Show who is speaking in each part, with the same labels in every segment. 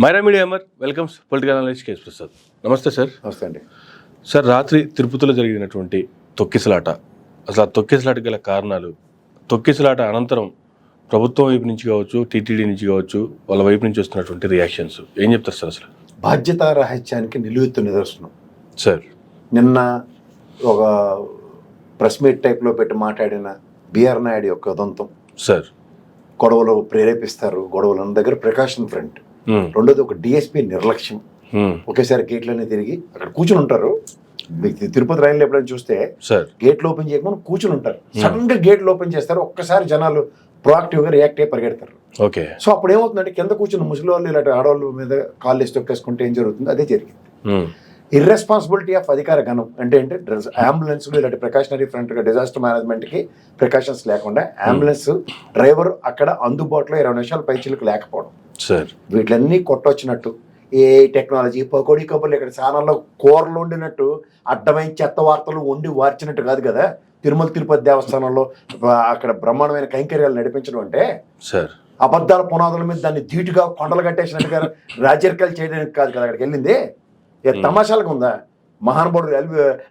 Speaker 1: Myra media Amar welcomes political analyst K S Prasad. నమస్తే sir.
Speaker 2: నమస్తే అండి.
Speaker 1: సార్, రాత్రి తిరుపతిలో జరిగినటువంటి తొక్కిసలాట, అసలు ఆ తొక్కిసలాట గల కారణాలు, తొక్కిసలాట అనంతరం ప్రభుత్వం వైపు నుంచి కావచ్చు, టీటీడీ నుంచి కావచ్చు, వాళ్ళ వైపు నుంచి వస్తున్నటువంటి రియాక్షన్స్ ఏం చెప్తారు సార్? అసలు
Speaker 2: బాధ్యతా రాహిత్యానికి నిలువెత్తు నిదర్శనం
Speaker 1: సార్.
Speaker 2: నిన్న ఒక ప్రెస్ మీట్ టైప్లో పెట్టి మాట్లాడిన బిఆర్ నాయుడు యొక్క ఉదంతం
Speaker 1: సార్,
Speaker 2: గొడవలు ప్రేరేపిస్తారు, గొడవలు ఉన్న దగ్గర ప్రికాషన్ ఫ్రంట్. రెండోది ఒక డిఎస్పీ నిర్లక్ష్యం. ఒకేసారి గేట్లన్నీ తిరిగి అక్కడ కూర్చుని ఉంటారు. మీకు తిరుపతి రైల్లో ఎప్పుడైనా చూస్తే గేట్లు ఓపెన్ చేయకుండా కూర్చుని ఉంటారు. సడన్ గా గేట్లు ఓపెన్ చేస్తారు, ఒక్కసారి జనాలు ప్రొయాక్టివ్ గా రియాక్ట్ అయ్యి పరిగెడతారు.
Speaker 1: ఓకే.
Speaker 2: సో అప్పుడు ఏమవుతుందంటే కింద కూర్చున్న ముసలి వాళ్ళు ఇలాంటి ఆడవాళ్ళ మీద కాళ్ళు వేసి తొక్కేసుకుంటే ఏం జరుగుతుంది, అదే జరిగింది. ఇర్రెస్పాన్సిబిలిటీ ఆఫ్ అధికార గణం అంటే అంబులెన్స్ ఇలాంటి ప్రికాషనరీ ఫ్రంట్ గా డిజాస్టర్ మేనేజ్మెంట్ కి ప్రికాషన్స్ లేకుండా అంబులెన్స్ డ్రైవర్ అక్కడ అందుబాటులో 20 నిమిషాల పైచీలకు లేకపోవడం, వీటిలన్నీ కొట్టొచ్చినట్టు ఏ టెక్నాలజీ పకోడీ కబుర్లు ఇక్కడ ఛానల్లో కూరలు వండినట్టు అడ్డమైన చెత్త వార్తలు వండి వార్చినట్టు కాదు కదా. తిరుమల తిరుపతి దేవస్థానంలో అక్కడ బ్రహ్మాండమైన కైంకర్యాలు నడిపించడం అంటే అబద్ధాల పునాదుల మీద దాన్ని ధీటుగా కొండలు కట్టేసినట్టుగా రాజరికాలు చేయడానికి కాదు కదా అక్కడికి వెళ్ళింది. తమాషాలకు ఉందా? మహానుభావుడు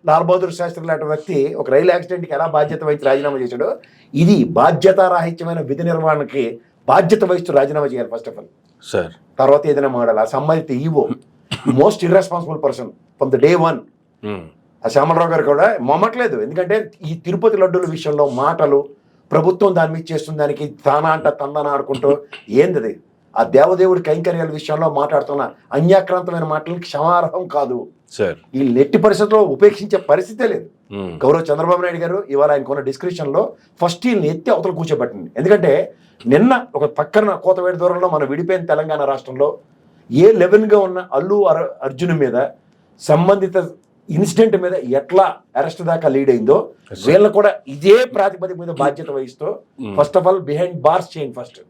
Speaker 2: లాల్ బహదూర్ శాస్త్రి లాంటి వ్యక్తి ఒక రైలు యాక్సిడెంట్కి ఎలా బాధ్యత వహించి రాజీనామా చేశాడు. ఇది బాధ్యతారాహిత్యమైన విధి నిర్వహణకి బాధ్యత వహిస్తూ రాజీనామా చేయాలి ఫస్ట్ ఆఫ్ ఆల్ సార్. తర్వాత ఏదైనా మాడాలి. ఆ సంబంధిత EO most irresponsible person from the day one. ఆ శ్యామలరావు గారు కూడా మొమ్మట్లేదు. ఎందుకంటే ఈ తిరుపతి లడ్డూల విషయంలో మాటలు ప్రభుత్వం దాని మీద చేస్తున్న దానికి తానా అంట తందన ఆడుకుంటూ ఏంది ఆ దేవదేవుడి కైంకర్యాల విషయంలో మాట్లాడుతున్న అన్యాక్రాంతమైన మాటలకి క్షమార్హం కాదు సార్. ఈ నెట్టి పరిస్థితుల్లో ఉపేక్షించే పరిస్థితే లేదు. గౌరవ చంద్రబాబు నాయుడు గారు ఇవాళ ఆయన కొన్న డిస్క్రిప్షన్ లో ఫస్ట్ వీళ్ళని ఎత్తి అవతల కూర్చోబెట్టింది. ఎందుకంటే నిన్న ఒక పక్కన కోతవేడి దూరంలో మనం విడిపోయిన తెలంగాణ రాష్ట్రంలో A11గా ఉన్న అల్లు అర్జున్ మీద సంబంధిత ఇన్సిడెంట్ మీద ఎట్లా అరెస్ట్ దాకా లీడ్ అయిందో వీళ్ళని కూడా ఇదే ప్రాతిపదిక మీద బాధ్యత వహిస్తూ first of all behind bars చేయండి. ఫస్ట్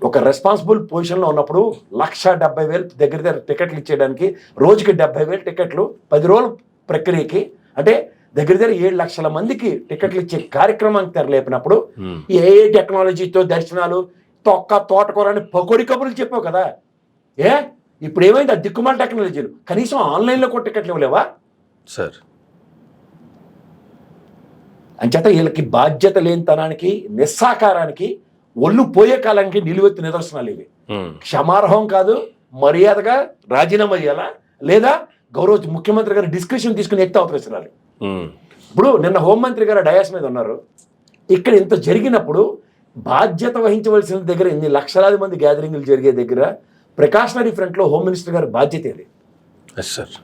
Speaker 2: ఒక రెస్పాన్సిబుల్ పొజిషన్లో ఉన్నప్పుడు 1,70,000 దగ్గర టికెట్లు ఇచ్చేయడానికి రోజుకి 70,000 టికెట్లు 10 రోజుల ప్రక్రియకి అంటే దగ్గర 7 లక్షల మందికి టికెట్లు ఇచ్చే కార్యక్రమానికి తెరలేపినప్పుడు ఏ టెక్నాలజీతో దర్శనాలు తోటకూర అని పకోడి కబుర్లు చెప్పావు కదా. ఇప్పుడు ఏమైంది? ఆ దిక్కుమాల టెక్నాలజీలు కనీసం ఆన్లైన్లో కూడా టికెట్లు ఇవ్వలేవా సార్? అంచేత వీళ్ళకి బాధ్యత లేనితనానికి నిస్సాకారానికి ఒళ్ళు పోయే కాలానికి నిలువెత్తు నిదర్శనాలు ఇవి. క్షమార్హం కాదు, మర్యాదగా రాజీనామా చేయాలా లేదా గౌరవ ముఖ్యమంత్రి గారు డిస్కషన్ తీసుకుని ఎత్తి అవతరిస్తున్నారు. ఇప్పుడు నిన్న హోంమంత్రి గారు డయాస్ మీద ఉన్నారు. ఇక్కడ ఇంత జరిగినప్పుడు బాధ్యత వహించవలసిన దగ్గర ఇన్ని లక్షలాది మంది గ్యాదరింగ్లు జరిగే దగ్గర ప్రికాషనరీ ఫ్రంట్లో హోమ్ మినిస్టర్ గారి బాధ్యత ఏది సార్?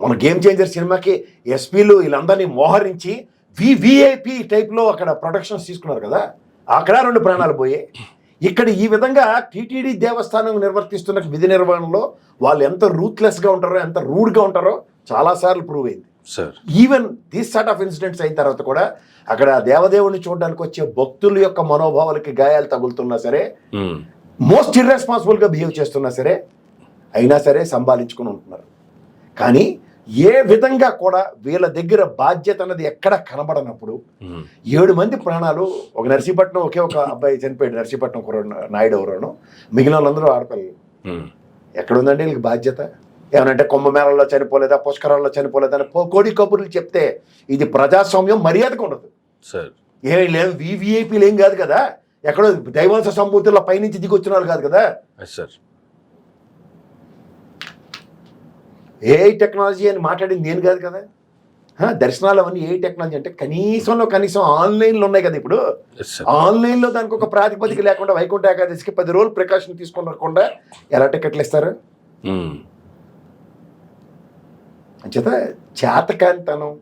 Speaker 2: మన గేమ్ చేంజర్ సినిమాకి ఎస్పీలు వీళ్ళందరినీ మోహరించి విఐపి టైప్లో అక్కడ ప్రొటెక్షన్స్ తీసుకున్నారు కదా, అక్కడ 2 ప్రాణాలు పోయాయి. ఇక్కడ ఈ విధంగా టీటీడీ దేవస్థానం నిర్వర్తిస్తున్న విధి నిర్వహణలో వాళ్ళు ఎంత రూత్లెస్గా ఉంటారో ఎంత రూడ్గా ఉంటారో చాలాసార్లు ప్రూవ్ అయింది sir. Even these sort of incidents అయిన తర్వాత కూడా అక్కడ దేవదేవుడిని చూడడానికి వచ్చే భక్తుల యొక్క మనోభావాలకి గాయాలు తగులుతున్నా సరే, మోస్ట్ ఇర్రెస్పాన్సిబుల్గా బిహేవ్ చేస్తున్నా సరే, అయినా సరే సంభాలించుకుని ఉంటున్నారు. కానీ ఏ విధంగా కూడా వీళ్ళ దగ్గర బాధ్యత అన్నది ఎక్కడ కనబడనప్పుడు 7 మంది ప్రాణాలు, ఒక నర్సీపట్నం ఒకే ఒక అబ్బాయి చనిపోయాడు, నర్సీపట్నం నాయుడు ఎవరోను, మిగిలిన వాళ్ళందరూ ఆడపిల్లలు. ఎక్కడుందండి వీళ్ళకి బాధ్యత? ఏమనంటే కుంభమేళల్లో చనిపోలేదా, పుష్కరాల్లో చనిపోలేదా అని కోడి కబుర్లు చెప్తే ఇది ప్రజాస్వామ్యం మర్యాదకు ఉండదు సార్. ఏం వివిఐపీలు ఏం కాదు కదా, ఎక్కడో దైవాంశ సంభూతుల్లో పైనుంచి దిగి వచ్చిన వాళ్ళు కాదు కదా సార్. ఏఐ టెక్నాలజీ అని మాట్లాడింది నేను కాదు కదా. దర్శనాలు అవన్నీ ఏఐ టెక్నాలజీ అంటే కనీసం ఆన్లైన్లో ఉన్నాయి కదా. ఇప్పుడు ఆన్లైన్లో దానికి ఒక ప్రాతిపదిక లేకుండా వైకుంఠ ఏకాదశికి 10 రోజులు ప్రికాషన్ తీసుకునకుండా ఎలా టికెట్లు ఇస్తారు? అంచేత చేతకాంతనం,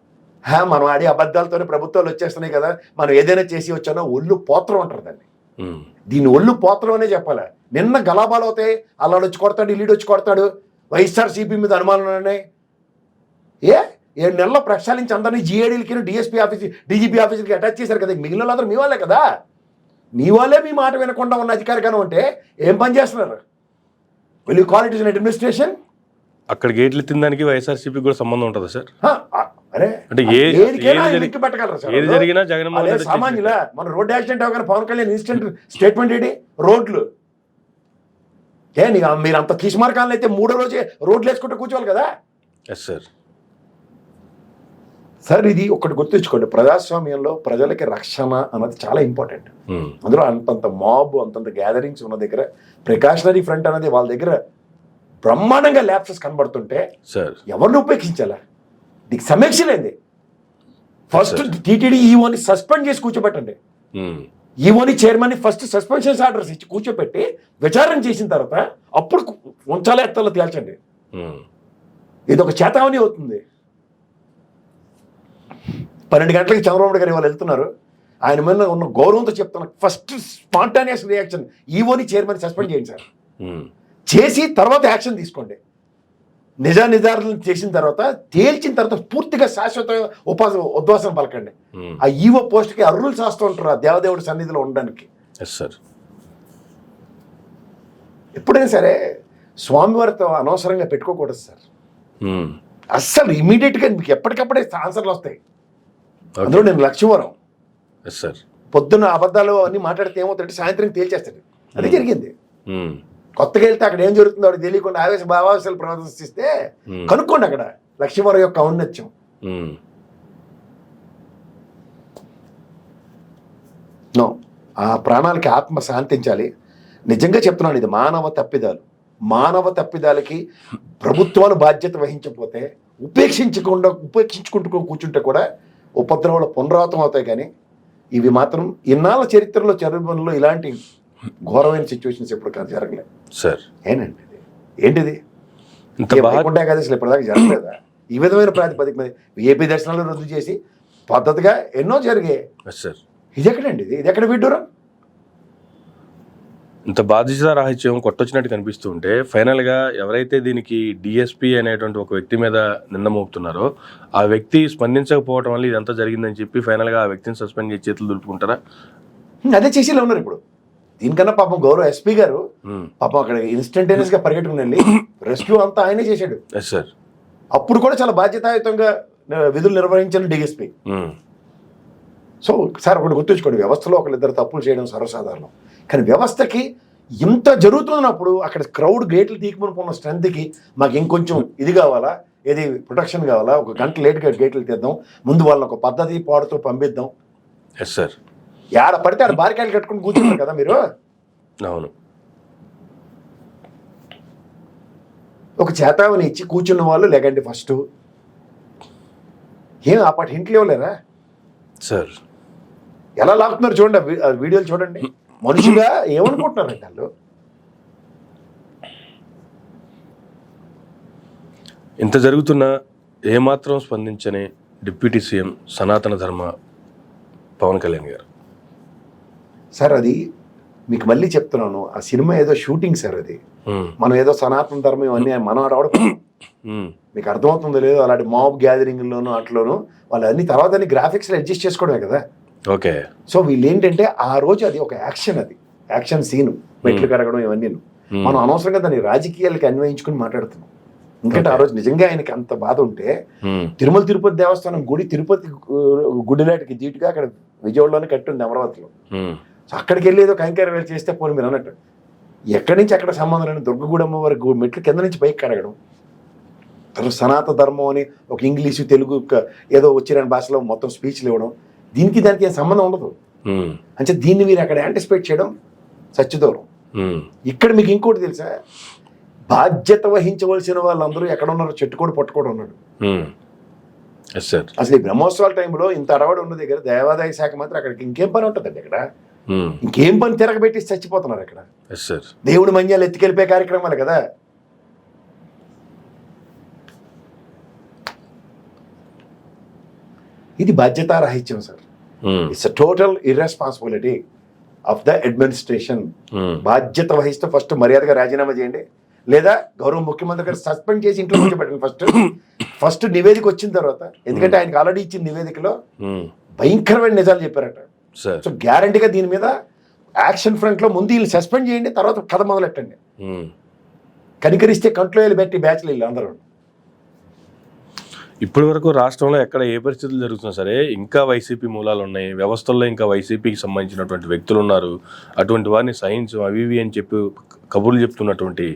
Speaker 2: మనం ఆడి అబద్ధాలతోనే ప్రభుత్వాలు వచ్చేస్తున్నాయి కదా, మనం ఏదైనా చేసి వచ్చానో ఒళ్ళు పోత్రం అంటారు దాన్ని. దీన్ని ఒళ్ళు పోత్రం అనే చెప్పాలి. నిన్న గలాబాలు అవుతాయి, అల్లాడు వచ్చి కొడతాడు, ఇల్లుడు వచ్చి కొడతాడు, వైఎస్ఆర్సీపీ మీద అనుమానాలు ఉన్నాయి. 7 నెలల్లో ప్రక్షాళించి అందరినీ జీఏడీలకి డిఎస్పీ ఆఫీస్ డీజీపీ ఆఫీసులకి అటాచ్ చేశారు కదా. మిగిలిన వాళ్ళందరూ మీ వాళ్ళే కదా. మీ వాళ్ళే మీ మాట వినకుండా ఉన్న అధికారిగానే ఉంటే ఏం పని చేస్తున్నారు? Will you call it is an administration?
Speaker 1: అక్కడ గేట్లు తినడానికి వైఎస్ఆర్సీపీ కూడా సంబంధం ఉంటుందా సార్?
Speaker 2: అరే
Speaker 1: అంటే
Speaker 2: పెట్టగలరా సార్?
Speaker 1: ఏది జరిగినా జగన్మోహన్
Speaker 2: సామాన్యుల మన రోడ్ యాక్సిడెంట్ అవగానే పవన్ కళ్యాణ్ ఇన్స్టెంట్ స్టేట్మెంట్ ఏంటి? రోడ్లు మీరు అంత తీసిమార్కాలను అయితే 3వ రోజే రోడ్లు వేసుకుంటూ కూర్చోవాలి కదా.
Speaker 1: Yes sir.
Speaker 2: సార్ ఇది ఒకటి గుర్తుంచుకోండి, ప్రజాస్వామ్యంలో ప్రజలకి రక్షణ అన్నది చాలా ఇంపార్టెంట్. అందులో అంతంత మాబ్ అంతంత గ్యాదరింగ్స్ ఉన్న దగ్గర ప్రికాషనరీ ఫ్రంట్ అనేది వాళ్ళ దగ్గర బ్రహ్మాండంగా ల్యాప్సెస్ కనబడుతుంటే
Speaker 1: సార్
Speaker 2: ఎవరిని ఉపేక్షించాలా? దీనికి సమీక్ష లేదే. ఫస్ట్ టీటీడీ ఈవోని సస్పెండ్ చేసి కూర్చోబెట్టండి. ఈవోని చైర్మన్ ఫస్ట్ సస్పెన్షన్స్ ఆర్డర్స్ ఇచ్చి కూర్చోబెట్టి విచారణ చేసిన తర్వాత అప్పుడు ఉంచాలా ఎత్తాలో తేల్చండి. ఇది ఒక చేతావని అవుతుంది. 12 గంటలకి చంద్రబాబు గారు వాళ్ళు వెళ్తున్నారు, ఆయన మీద ఉన్న గౌరవంతో చెప్తున్నారు, first spontaneous reaction ఈవోని chairman suspend చేయండి సార్, చేసి తర్వాత యాక్షన్ తీసుకోండి. నిజాలను చేసిన తర్వాత తేల్చిన తర్వాత పూర్తిగా శాశ్వత ఉద్వాసం పలకండి. ఆ ఈవో పోస్ట్కి అర్రులు చేస్తూ ఉంటారు ఆ దేవదేవుడి సన్నిధిలో ఉండడానికి. ఎప్పుడైనా సరే స్వామివారితో అనవసరంగా పెట్టుకోకూడదు సార్. అస్సలు ఇమీడియట్గా మీకు ఎప్పటికప్పుడే ఆన్సర్లు వస్తాయి. అందులో నేను లక్ష్మీవరం పొద్దున్న అబద్ధాలు అన్ని మాట్లాడితే ఏమవుతాడంటే సాయంత్రం తేల్చేస్తాడు. అది జరిగింది. కొత్తగా వెళ్తే అక్కడ ఏం జరుగుతుందో అక్కడ తెలియకుండా భావావేశాలు ప్రదర్శిస్తే కనుక్కోండి అక్కడ లక్ష్మీవరం యొక్క ఔన్నత్యం. నో, ఆ ప్రాణాలకి ఆత్మ శాంతించాలి. నిజంగా చెప్తున్నాను, ఇది మానవ తప్పిదాలకి ప్రభుత్వాలు బాధ్యత వహించకపోతే ఉపేక్షించుకుంటూ కూర్చుంటే కూడా ఉపద్రవాలు పునరావృతం అవుతాయి. కానీ ఇవి మాత్రం ఇన్నాళ్ళ చరిత్రలో ఇలాంటి ఘోరమైన సిచ్యువేషన్స్ ఎప్పుడు జరగలేదు సార్. ఏంటిది వైకుంఠ ఏకాదశిలో ఇప్పటిదాకా జరగలేదా? ఈ విధమైన ప్రాతిపదిక మీద ఏపీ దర్శనాలు రద్దు చేసి పద్ధతిగా ఎన్నో జరిగాయి. ఇది ఎక్కడండి? ఇది ఎక్కడ విడ్డూరం?
Speaker 1: ఇంత బాధ్యత రాహిత్యం కొట్టొచ్చినట్టు కనిపిస్తూ ఉంటే ఫైనల్గా ఎవరైతే దీనికి డిఎస్పీ అనేటువంటి ఒక వ్యక్తి మీద నింద మోపుతున్నారో ఆ వ్యక్తి స్పందించకపోవడం వల్ల ఇదంతా జరిగిందని చెప్పి ఫైనల్గా ఆ వ్యక్తిని సస్పెండ్ చేసి చేతులు దులుపుకుంటారా?
Speaker 2: అదే చేసేలా ఉన్నారు ఇప్పుడు. దీనికన్నా పాపం గౌరవ ఎస్పీ గారు పాపం అక్కడ ఇన్స్టంటేనియస్ గా పరిగెట్టుకుని వెళ్ళి రెస్క్యూ అంతా ఆయనే చేశాడు. అప్పుడు కూడా చాలా బాధ్యతాయుతంగా విధులు నిర్వహించిన డిఎస్పీ. సో సార్ ఒకటి గుర్తుంచుకోండి, వ్యవస్థలో ఒకరిద్దరు తప్పులు చేయడం సర్వసాధారణం. కానీ వ్యవస్థకి ఇంత జరుగుతున్నప్పుడు అక్కడ క్రౌడ్ గేట్లు తీయకపోయిన స్ట్రెంత్కి మాకు ఇంకొంచెం ఇది కావాలా, ఏది ప్రొటెక్షన్ కావాలా, ఒక గంట లేట్గా గేట్లు తీద్దాం, ముందు వాళ్ళని ఒక పద్ధతి పాడుతూ పంపిద్దాం. యాడ పడితే ఆడ బారికాయలు కట్టుకుని కూర్చున్నారు కదా మీరు.
Speaker 1: అవును,
Speaker 2: ఒక చేతావని ఇచ్చి కూర్చున్న వాళ్ళు లేకండి ఫస్ట్. ఏం ఆ పాటు హింట్లు ఇవ్వలేరా
Speaker 1: సార్?
Speaker 2: ఎలా లాగుతున్నారు చూడండి, వీడియోలు చూడండి. మనుషులుగా ఏమనుకుంటున్నారండి వాళ్ళు?
Speaker 1: ఇంత జరుగుతున్నా ఏమాత్రం స్పందించని డిప్యూటీ సీఎం సనాతన ధర్మ పవన్ కళ్యాణ్ గారు.
Speaker 2: సార్ అది మీకు మళ్ళీ చెప్తున్నాను, ఆ సినిమా ఏదో షూటింగ్ సార్. అది మనం ఏదో సనాతన ధర్మం ఇవన్నీ మనం ఆడవడం మీకు అర్థమవుతుందో లేదో. అలాంటి మాబ్ గ్యాదరింగ్లోను అట్లోను వాళ్ళు అన్ని తర్వాత అన్ని గ్రాఫిక్స్లో అడ్జస్ట్ చేసుకోవడమే కదా.
Speaker 1: ఓకే.
Speaker 2: సో వీళ్ళు ఏంటంటే ఆ రోజు అది ఒక యాక్షన్ సీను, మెట్లు కరగడం ఇవన్నీ. మనం అనవసరంగా దాన్ని రాజకీయాలకి అన్వయించుకుని మాట్లాడుతున్నాం. ఎందుకంటే ఆ రోజు నిజంగా ఆయనకి అంత బాధ ఉంటే తిరుమల తిరుపతి దేవస్థానం గుడి తిరుపతి గుడిలాటికి ధీటుగా అక్కడ విజయవాడలోనే కట్టుంది అమరావతిలో. సో అక్కడికి వెళ్ళి ఏదో కైంకర్యాలు చేస్తే పోనీ మీరు అన్నట్టు ఎక్కడి నుంచి అక్కడ సంబంధం లేని దుర్గగూడమ్మ వారి మెట్లు కింద నుంచి పైకి కడగడం, తర్వాత సనాతన ధర్మం అని ఒక ఇంగ్లీషు తెలుగు ఏదో వచ్చిన భాషలో మొత్తం స్పీచ్లు ఇవ్వడం, దీనికి దానికి ఏం సంబంధం ఉండదు. అంటే దీన్ని మీరు అక్కడ యాంటిసిపేట్ చేయడం సత్యదూరం. ఇక్కడ మీకు ఇంకోటి తెలుసా, బాధ్యత వహించవలసిన వాళ్ళందరూ ఎక్కడ ఉన్నారో చెట్టుకోడు పట్టుకోడు ఉన్నాడు. అసలు ఈ బ్రహ్మోత్సవాల టైంలో ఇంత అడవాడు ఉన్న దగ్గర దేవాదాయ శాఖ మాత్రం అక్కడికి ఇంకేం పని ఉంటుందండి? అక్కడ ఇంకేం పని తిరగబెట్టి చచ్చిపోతున్నారు అక్కడ. దేవుడి మన్యాలు ఎత్తుకెళ్ళిపోయే కార్యక్రమాలు కదా. ఇది బాధ్యతారాహిత్యం sir. It's total irresponsibility of the administration. బాధ్యత వహిస్తూ ఫస్ట్ మర్యాదగా రాజీనామా చేయండి, లేదా గౌరవ ముఖ్యమంత్రి గారు సస్పెండ్ చేసి ఇంట్లో కూర్చోబెట్టండి ఫస్ట్ నివేదిక వచ్చిన తర్వాత. ఎందుకంటే ఆయనకు ఆల్రెడీ ఇచ్చిన నివేదికలో భయంకరమైన నిజాలు చెప్పారట. సో గ్యారంటీగా దీని మీద యాక్షన్ ఫ్రంట్ లో ముందు వీళ్ళు సస్పెండ్ చేయండి, తర్వాత కథ మొదలెట్టండి. కనికరిస్తే కంట్లో వెళ్ళి పెట్టి బ్యాచ్లు వీళ్ళు అందరూ.
Speaker 1: ఇప్పటి వరకు రాష్ట్రంలో ఎక్కడ ఏ పరిస్థితులు జరుగుతున్నా సరే ఇంకా వైసీపీ మూలాలు ఉన్నాయి, వ్యవస్థల్లో ఇంకా వైసీపీకి సంబంధించినటువంటి వ్యక్తులు ఉన్నారు, అటువంటి వారిని సహించు అవి ఇవి అని చెప్పి కబుర్లు చెప్తున్నటువంటి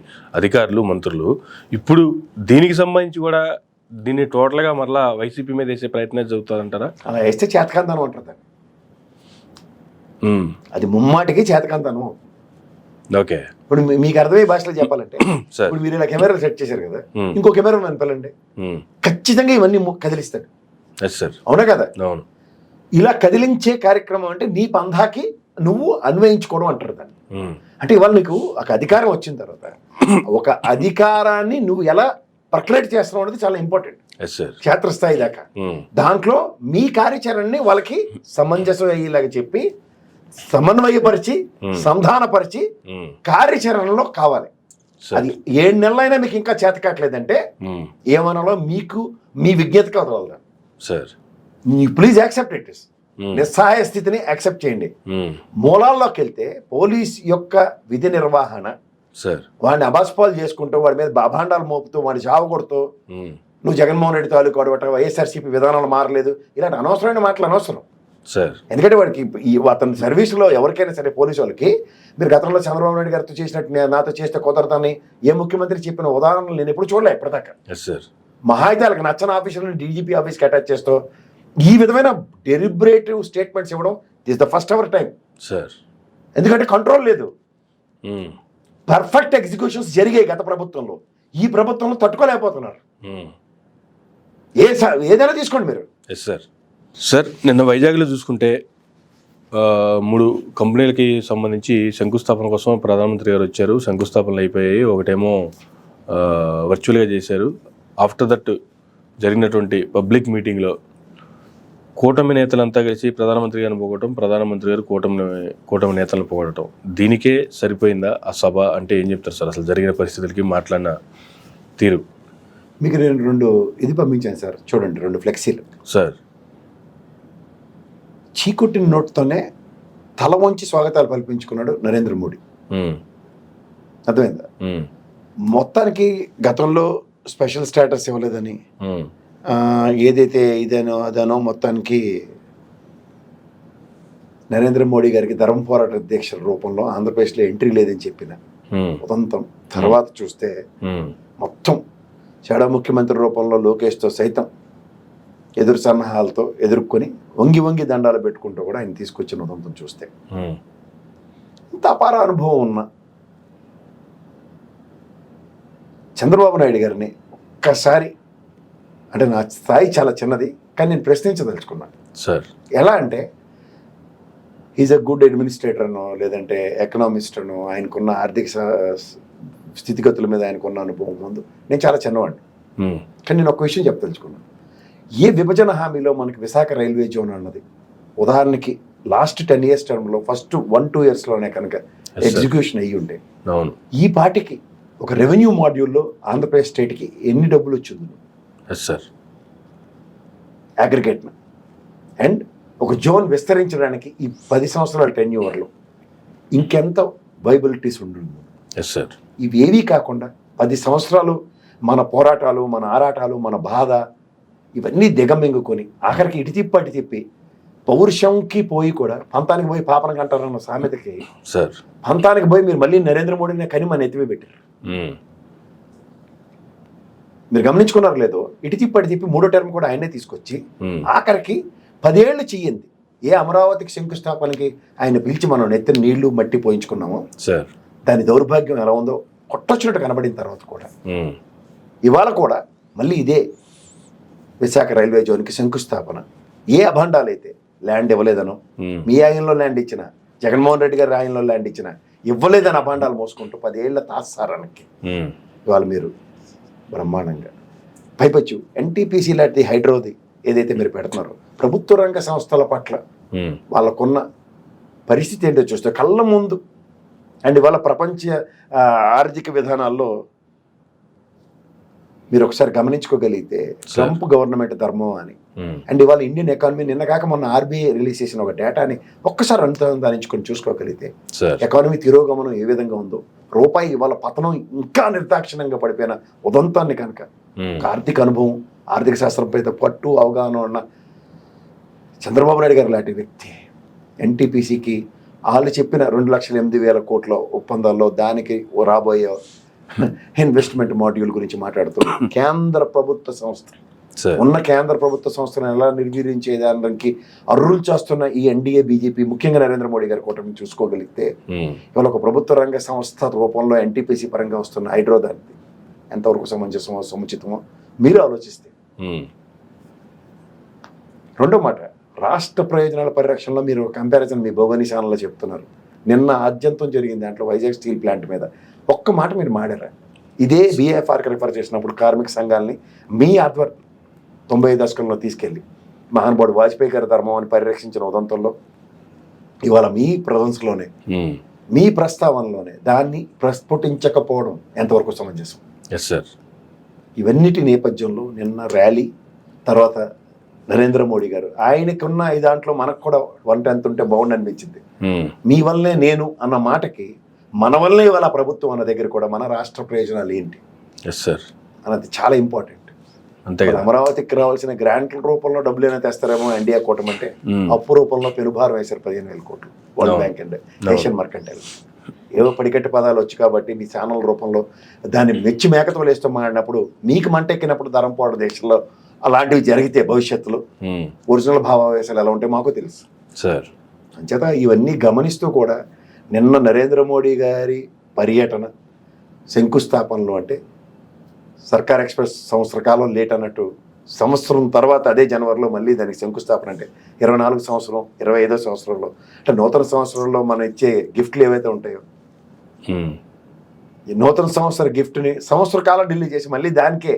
Speaker 1: అధికారులు, మంత్రులు ఇప్పుడు దీనికి సంబంధించి కూడా దీన్ని టోటల్గా మరలా వైసీపీ మీద వేసే ప్రయత్నం జరుగుతుందంటారా?
Speaker 2: అలా వేస్తే చేతకాంతనం అంటారు. అది ముమ్మాటికి చేతకాంతనం.
Speaker 1: ఓకే,
Speaker 2: ఇప్పుడు మీకు అర్థమయ్యే భాషలో చెప్పాలంటే ఇప్పుడు మీరు ఇలా కెమెరాలు సెట్ చేశారు కదా, ఇంకో కెమెరా అనిపాలండి ఖచ్చితంగా ఇవన్నీ కదిలిస్తాడు. అవునా కదా?
Speaker 1: అవును.
Speaker 2: ఇలా కదిలించే కార్యక్రమం అంటే నీ పంధాకి నువ్వు అన్వయించుకోవడం అంటారు దాన్ని. అంటే ఇవాళ నీకు ఒక అధికారం వచ్చిన తర్వాత ఒక అధికారాన్ని నువ్వు ఎలా పర్క్యులేట్ చేస్తున్నావు అనేది చాలా ఇంపార్టెంట్ క్షేత్రస్థాయి దాకా. దాంట్లో మీ కార్యాచరణని వాళ్ళకి సమంజసం అయ్యేలాగా చెప్పి సమన్వయపరిచి సంధానపరిచి కార్యాచరణలో కావాలి. అది 7 నెలలైనా మీకు ఇంకా చేత కావట్లేదంటే ఏమనాలో మీకు మీ విజ్ఞతకి వదలదు. Please accept it. నిస్సహాయ స్థితిని యాక్సెప్ట్ చేయండి. మూలాల్లోకి వెళ్తే పోలీస్ యొక్క విధి నిర్వహణ వాడిని అబాస్పాలు చేసుకుంటూ వాడి మీద బాభాండాలు మోపుతూ వాడిని చావు కొడుతూ నువ్వు జగన్మోహన్ రెడ్డి తాలూకు అడవట వైఎస్ఆర్సీపీ విధానాలు మారలేదు ఇలాంటి అనవసరమైన మాటలు అనవసరం. ఎందుకంటే వాడికి అతని సర్వీసులో ఎవరికైనా సరే పోలీసు వాళ్ళకి మీరు గతంలో చంద్రబాబు నాయుడు గారితో చేసినట్టు నాతో చేస్తే కుదరదని ఏ ముఖ్యమంత్రి చెప్పిన ఉదాహరణలు నేను ఎప్పుడు చూడలే ఇప్పటిదాకా. మహా అయితే వాళ్ళకి నచ్చని ఆఫీసులను డీజీపీ ఆఫీస్కి అటాచ్ చేస్తూ ఈ విధమైన డెలిబరేటివ్ స్టేట్మెంట్స్ ఇవ్వడం this the first hour time. ఎందుకంటే కంట్రోల్ లేదు. పర్ఫెక్ట్ ఎగ్జిక్యూషన్స్ జరిగాయి గత ప్రభుత్వంలో, ఈ ప్రభుత్వంలో తట్టుకోలేకపోతున్నారు. ఏదైనా తీసుకోండి మీరు.
Speaker 1: సార్ నిన్న వైజాగ్లో చూసుకుంటే 3 కంపెనీలకి సంబంధించి శంకుస్థాపన కోసం ప్రధానమంత్రి గారు వచ్చారు. శంకుస్థాపనలు అయిపోయాయి. ఒకటేమో వర్చువల్గా చేశారు. ఆఫ్టర్ దట్ జరిగినటువంటి పబ్లిక్ మీటింగ్లో కూటమి నేతలంతా కలిసి ప్రధానమంత్రి గారిని పొగడటం, ప్రధానమంత్రి గారు కూటమి నేతలను పొగడటం, దీనికే సరిపోయిందా ఆ సభ అంటే ఏం చెప్తారు సార్? అసలు జరిగిన పరిస్థితులకి మాట్లాడిన తీరు.
Speaker 2: మీకు నేను 2 ఇది పంపించాను సార్, చూడండి 2 ఫ్లెక్సీలు
Speaker 1: సార్.
Speaker 2: చీకొట్టిన నోట్తోనే తల వంచి స్వాగతాలు పలిపించుకున్నాడు నరేంద్ర మోడీ. అర్థమైందా? మొత్తానికి గతంలో స్పెషల్ స్టేటస్ ఇవ్వలేదని ఏదైతే ఇదేనో అదనో మొత్తానికి నరేంద్ర మోడీ గారికి ధర్మ పోరాట అధ్యక్షుల రూపంలో ఆంధ్రప్రదేశ్లో ఎంట్రీ లేదని చెప్పిన ఉదంతం తర్వాత చూస్తే మొత్తం చెడ ముఖ్యమంత్రి రూపంలో లోకేష్తో సైతం ఎదురు సన్నాహాలతో ఎదుర్కొని వంగి దండాలు పెట్టుకుంటూ కూడా ఆయన తీసుకొచ్చిన ఉదంతం చూస్తే ఇంత అపార అనుభవం ఉన్న చంద్రబాబు నాయుడు గారిని ఒక్కసారి, అంటే నా స్థాయి చాలా చిన్నది కానీ నేను ప్రశ్నించదలుచుకున్నాను సార్. ఎలా అంటే ఈజ్ అ గుడ్ అడ్మినిస్ట్రేటర్ అనో లేదంటే ఎకనామిస్ట్ అనో, ఆయనకున్న ఆర్థిక స్థితిగతుల మీద ఆయనకున్న అనుభవం ముందు నేను చాలా చిన్నవాడిని. కానీ నేను ఒక విషయం చెప్పదలుచుకున్నాను. ఏ విభజన హామీలో మనకి విశాఖ రైల్వే జోన్ అన్నది ఉదాహరణకి లాస్ట్ 10 years టర్మ్లో ఫస్ట్ 1-2 yearsలోనే కనుక ఎగ్జిక్యూషన్ అయ్యి ఉంటే ఈ పార్టీకి ఒక రెవెన్యూ మాడ్యూల్లో ఆంధ్రప్రదేశ్ స్టేట్కి ఎన్ని డబ్బులు వచ్చింది
Speaker 1: సార్
Speaker 2: అగ్రిగేట్న. అండ్ ఒక జోన్ విస్తరించడానికి ఈ 10 సంవత్సరాల టెన్యూవర్లో ఇంకెంత వైబిలిటీస్ ఉంటుంది సార్. ఇవేవీ కాకుండా 10 సంవత్సరాలు మన పోరాటాలు, మన ఆరాటాలు, మన బాధ ఇవన్నీ దిగమింగుకొని ఆఖరికి ఇటు తిప్పి పౌరుషంకి పోయి కూడా పంతానికి పోయి పాపన కంటారన్న సామెతకి
Speaker 1: సార్
Speaker 2: పంతానికి పోయి మీరు మళ్ళీ నరేంద్ర మోడీని కని మన ఎత్తివే పెట్టారు. మీరు గమనించుకున్నారు లేదో, ఇటు తిప్పి 3వ టర్మ్ కూడా ఆయనే తీసుకొచ్చి ఆఖరికి 10 ఏళ్ళు చెయ్యింది ఏ అమరావతికి శంకుస్థాపనకి ఆయన పిలిచి మనం నెత్తిన నీళ్లు మట్టి పోయించుకున్నామో
Speaker 1: సార్,
Speaker 2: దాని దౌర్భాగ్యం ఎలా ఉందో కొట్టొచ్చినట్టు కనబడిన తర్వాత కూడా ఇవాళ కూడా మళ్ళీ ఇదే విశాఖ రైల్వే జోన్కి శంకుస్థాపన. ఏ అభాండాలైతే ల్యాండ్ ఇవ్వలేదనో, మీ ఆయనలో ల్యాండ్ ఇచ్చిన, జగన్మోహన్ రెడ్డి గారి ఆయనలో ల్యాండ్ ఇచ్చిన ఇవ్వలేదని అభాండాలు మోసుకుంటూ 10 ఏళ్ల తాత్సారానికి ఇవాళ మీరు బ్రహ్మాండంగా పైపచ్చు ఎన్టీపీసీ లాంటి హైడ్రోది ఏదైతే మీరు పెడుతున్నారో ప్రభుత్వ రంగ సంస్థల పట్ల వాళ్ళకున్న పరిస్థితి ఏంటో చూస్తే కళ్ళ ముందు. అండ్ ఇవాళ ప్రపంచ ఆర్థిక విధానాల్లో మీరు ఒకసారి గమనించుకోగలిగితే ట్రంప్ గవర్నమెంట్ ధర్మం అని అండ్ ఇవాళ ఇండియన్ ఎకానమీ నిన్న కాక మొన్న ఆర్బీఐ రిలీజ్ చేసిన ఒక డేటాని ఒక్కసారి అనుసంధానించుకొని చూసుకోగలిగితే ఎకానమీ తిరోగమనం ఏ విధంగా ఉందో, రూపాయి ఇవాళ పతనం ఇంకా నిర్దాక్షిణ్యంగా పడిపోయిన ఉదంతాన్ని కనుక ఆర్థిక అనుభవం, ఆర్థిక శాస్త్రంపై పట్టు అవగాహన ఉన్న చంద్రబాబు నాయుడు గారు లాంటి వ్యక్తి ఎన్టీపీసీకి వాళ్ళు చెప్పిన 2,08,000 కోట్ల ఒప్పందాల్లో దానికి రాబోయే ఇన్వెస్ట్మెంట్ మాడ్యూల్ గురించి మాట్లాడుతూ కేంద్ర ప్రభుత్వ సంస్థ ఉన్న కేంద్ర ప్రభుత్వ సంస్థను ఎలా నిర్వీర్యించేదానికి అర్రులు చేస్తున్న ఈ ఎన్డీఏ బీజేపీ ముఖ్యంగా నరేంద్ర మోడీ గారి కూటమి చూసుకోగలిగితే ఇవాళ ఒక ప్రభుత్వ రంగ సంస్థ రూపంలో ఎన్టీపీసీ పరంగా వస్తున్న హైడ్రో దానికి ఎంతవరకు సమంజసమో సముచితమో మీరు ఆలోచిస్తే. రెండో మాట, రాష్ట్ర ప్రయోజనాల పరిరక్షణలో మీరు కంపారిజన్ మీ భోగని ఛానల్లో చెప్తున్నారు. నిన్న ఆద్యంతం జరిగింది దాంట్లో వైజాగ్ స్టీల్ ప్లాంట్ మీద ఒక్క మాట మీరు మాడారా? ఇదే బీఎఫ్ఆర్కి రిఫర్ చేసినప్పుడు కార్మిక సంఘాలని మీ ఆధ్వర్యం 90 దశకంలో తీసుకెళ్ళి మహానుభావుడు వాజ్పేయి గారి ధర్మం అని పరిరక్షించిన ఉదంతంలో ఇవాళ మీ ప్రజెన్స్లోనే మీ ప్రస్తావనలోనే దాన్ని ప్రస్ఫుటించకపోవడం ఎంతవరకు సమంజసం? ఇవన్నిటి నేపథ్యంలో నిన్న ర్యాలీ తర్వాత నరేంద్ర మోడీ గారు ఆయనకున్న ఈ దాంట్లో మనకు కూడా 1/10 ఉంటే బాగుండి అనిపించింది. మీ వల్లే నేను అన్న మాటకి మన వల్లే ఇవాళ ప్రభుత్వం అన్న దగ్గర కూడా మన రాష్ట్ర ప్రయోజనాలు ఏంటి అన్నది చాలా ఇంపార్టెంట్. అమరావతికి రావాల్సిన గ్రాంట్ల రూపంలో డబ్బులు అయినా తెస్తారేమో ఎన్డీఏ కూటమి అంటే, అప్పు రూపంలో పెనుభారం వేశారు 15,000 కోట్లు world bank and Asian mercantile. ఏవో పడికట్టి పదాలు వచ్చి కాబట్టి మీ ఛానల్ రూపంలో దాన్ని మెచ్చి మేకతో వేస్తాం మాడినప్పుడు మీకు మంట ఎక్కినప్పుడు ధరంపాడు దేశంలో అలాంటివి జరిగితే భవిష్యత్తులో ఒరిజినల్ భావావేశాలు ఎలా ఉంటాయి మాకు తెలుసు
Speaker 1: సార్.
Speaker 2: అంచేత ఇవన్నీ గమనిస్తూ కూడా నిన్న నరేంద్ర మోడీ గారి పర్యటన శంకుస్థాపనలు అంటే సర్కార్ ఎక్స్ప్రెస్ సంవత్సర కాలం లేట్ అన్నట్టు సంవత్సరం తర్వాత అదే జనవరిలో మళ్ళీ దానికి శంకుస్థాపన అంటే 24 సంవత్సరం 25వ సంవత్సరంలో అంటే నూతన సంవత్సరంలో మనం ఇచ్చే గిఫ్ట్లు ఏవైతే ఉంటాయో ఈ నూతన సంవత్సర గిఫ్ట్ని సంవత్సర కాలం ఢిల్లీ చేసి మళ్ళీ దానికే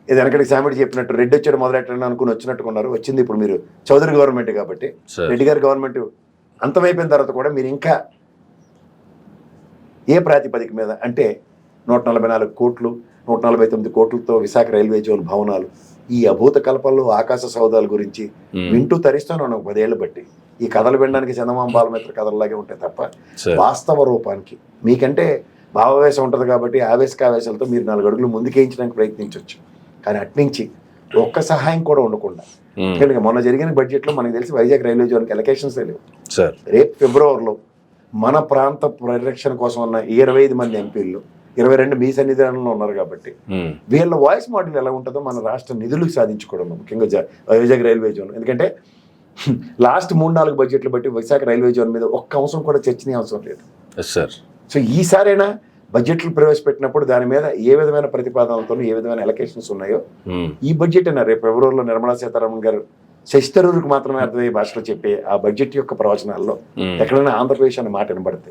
Speaker 2: ఇది వెనకడికి సామిడి చెప్పినట్టు రెడ్డి వచ్చాడు మొదలెట్టండి అనుకుని వచ్చినట్టుకున్నారు. వచ్చింది ఇప్పుడు మీరు చౌదరి గవర్నమెంట్ కాబట్టి రెడ్డి గారి గవర్నమెంట్ అంతమైపోయిన తర్వాత కూడా మీరు ఇంకా ఏ ప్రాతిపదిక మీద అంటే 144 కోట్లు 149 కోట్లతో విశాఖ రైల్వే జోన్ భవనాలు ఈ అభూత కల్పనలు ఆకాశ సౌదాల గురించి వింటూ తరిస్తాను నాకు 10 ఏళ్ళు బట్టి. ఈ కథలు వినడానికి చందమామ బాలమిత్ర కథలలాగే ఉంటాయి తప్ప వాస్తవ రూపానికి మీకంటే భావావేశం ఉంటుంది కాబట్టి ఆవేశకావేశాలతో మీరు 4 అడుగులు ముందుకేయించడానికి ప్రయత్నించవచ్చు. కానీ అట్నుంచి ఒక్క సహాయం కూడా ఉండకుండా ఎందుకంటే మొన్న జరిగిన బడ్జెట్లో మనకు తెలిసి వైజాగ్ రైల్వే జోన్కి ఎలకేషన్స్ లేవు. రేపు ఫిబ్రవరిలో మన ప్రాంత పరిరక్షణ కోసం ఉన్న 25 మంది ఎంపీలు 22 మీ సన్నిధానంలో ఉన్నారు కాబట్టి వీళ్ళ వాయిస్ మోడల్ ఎలా ఉంటుందో మన రాష్ట్ర నిధులు సాధించుకోవడం ముఖ్యంగా వైజాగ్ రైల్వే జోన్. ఎందుకంటే లాస్ట్ 3-4 బడ్జెట్లు బట్టి విశాఖ రైల్వే జోన్ మీద ఒక్క అంశం కూడా చర్చనీయాంశం లేదు. సో ఈసారైనా బడ్జెట్లు ప్రవేశపెట్టినప్పుడు దాని మీద ఏ విధమైన ప్రతిపాదనలతో ఏ విధమైన ఎలకేషన్స్ ఉన్నాయో ఈ బడ్జెట్ అయినా రేపు ఫిబ్రవరిలో నిర్మలా సీతారామన్ గారు శశితరూరుకు మాత్రమే అర్థమయ్యే భాషలో చెప్పే ఆ బడ్జెట్ యొక్క ప్రవచనాల్లో ఎక్కడైనా ఆంధ్రప్రదేశ్ అనే మాట వినబడితే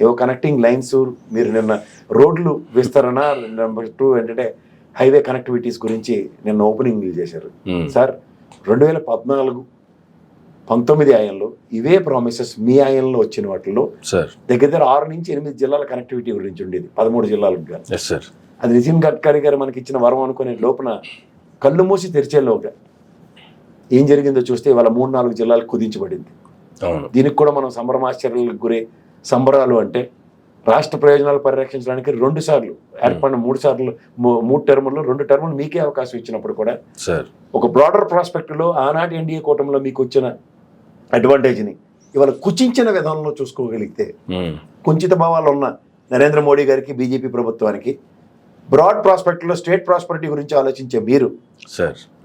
Speaker 2: ఏవో కనెక్టింగ్ లైన్స్ మీరు నిన్న రోడ్లు విస్తరణ నెంబర్ 2 ఏంటంటే హైవే కనెక్టివిటీస్ గురించి నిన్న ఓపెనింగ్ చేశారు సార్. 2014-19 ఆయనలో ఇవే ప్రామిసెస్ మీ ఆయనలో వచ్చిన వాటిలో దగ్గర 6 నుంచి 8 జిల్లాల కనెక్టివిటీ గురించి ఉండేది 13 జిల్లాలకు కానీ అది నితిన్ గడ్కరీ గారు మనకి ఇచ్చిన వరం అనుకునే లోపల కళ్ళు మూసి తెరిచేలోగా ఏం జరిగిందో చూస్తే ఇవాళ 3-4 జిల్లాలకు కుదించబడింది. దీనికి కూడా మనం సంభ్రమాశ్చర్యాలకు గురే సంబరాలు అంటే రాష్ట్ర ప్రయోజనాలు పరిరక్షించడానికి 2 సార్లు ఏర్పడిన 3 సార్లు 3 టర్ముల్లో 2 టర్ములు మీకే అవకాశం ఇచ్చినప్పుడు కూడా ఒక బ్రాడర్ ప్రాస్పెక్ట్లో ఆనాటి ఎన్డీఏ కూటమిలో మీకు వచ్చిన అడ్వాంటేజ్ని ఇవాళ కుచించిన విధానంలో చూసుకోగలిగితే కుంచిత భావాలు ఉన్న నరేంద్ర మోడీ గారికి బీజేపీ ప్రభుత్వానికి బ్రాడ్ ప్రాస్పెక్ట్లో స్టేట్ ప్రాస్పరిటీ గురించి ఆలోచించే మీరు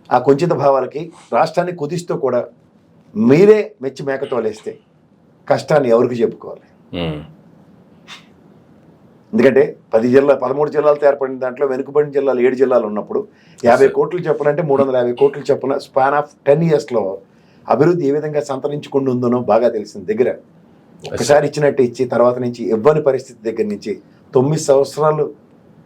Speaker 2: ఆ కుంచిత భావాలకి రాష్ట్రాన్ని కుదిస్తూ కూడా మీరే మెచ్చి మేకతోలేస్తే కష్టాన్ని ఎవరికి చెప్పుకోవాలి? ఎందుకంటే 13 జిల్లాలతో ఏర్పడిన దాంట్లో వెనుకబడిన జిల్లాలు 7 జిల్లాలు ఉన్నప్పుడు 50 కోట్లు చొప్పున అంటే 350 కోట్లు చొప్పున స్పాన్ ఆఫ్ 10 yearsలో అభివృద్ధి ఏ విధంగా సంతరించుకుంటూ ఉందనో బాగా తెలిసిన దగ్గర ఒకసారి ఇచ్చినట్టు ఇచ్చి తర్వాత నుంచి ఇవ్వని పరిస్థితి దగ్గర నుంచి 9 సంవత్సరాలు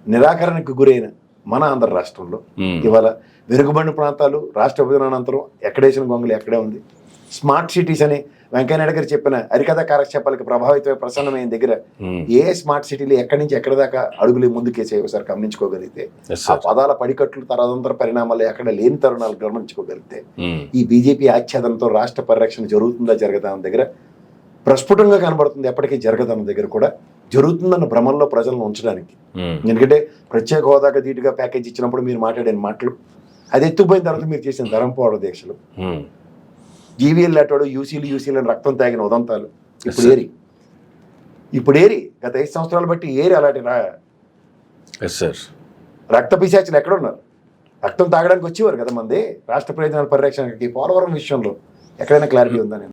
Speaker 2: నిరాకరణకు గురైన మన ఆంధ్ర రాష్ట్రంలో ఇవాళ వెనుకబడిన ప్రాంతాలు రాష్ట్ర విభజన అనంతరం ఎక్కడేసిన గొంగలు ఎక్కడే ఉంది. స్మార్ట్ సిటీస్ అని వెంకయ్యనాయుడు గారు చెప్పిన హరికథ కాలక్షేపాలకు ప్రభావితమై ప్రసన్నమైన దగ్గర ఏ స్మార్ట్ సిటీలు ఎక్కడి నుంచి ఎక్కడి దాకా అడుగులు ముందుకేసే ఒకసారి గమనించుకోగలిగితే, ఆ పదాల పడికట్లు తదనంతర పరిణామాలు ఎక్కడ లేని తరుణాలు గమనించుకోగలిగితే, ఈ బీజేపీ ఆచ్ఛాదనతో రాష్ట్ర పరిరక్షణ జరుగుతుందా జరగదా అన్న దగ్గర ప్రస్ఫుటంగా కనబడుతుంది. ఎప్పటికీ జరగదన్న దగ్గర కూడా జరుగుతుందన్న భ్రమంలో ప్రజలను ఉంచడానికి. ఎందుకంటే ప్రత్యేక హోదాగా ధీటుగా ప్యాకేజ్ ఇచ్చినప్పుడు మీరు మాట్లాడిన మాటలు, అది ఎత్తుపోయిన తర్వాత మీరు చేసిన ధరంపోవడ దీక్షలు, జీవీఎల్ లాంటి యూసీలు అని రక్తం తాగిన ఉదంతాలు ఇప్పుడు ఏరి గత 5 సంవత్సరాలు బట్టి ఏరి అలాంటి రక్త పిశాచులు ఎక్కడున్నారు? రక్తం తాగడానికి వచ్చేవారు కదా మంది రాష్ట్ర ప్రయోజనాల పరిరక్షణకి. పోలవరం విషయంలో ఎక్కడైనా క్లారిటీ ఉందని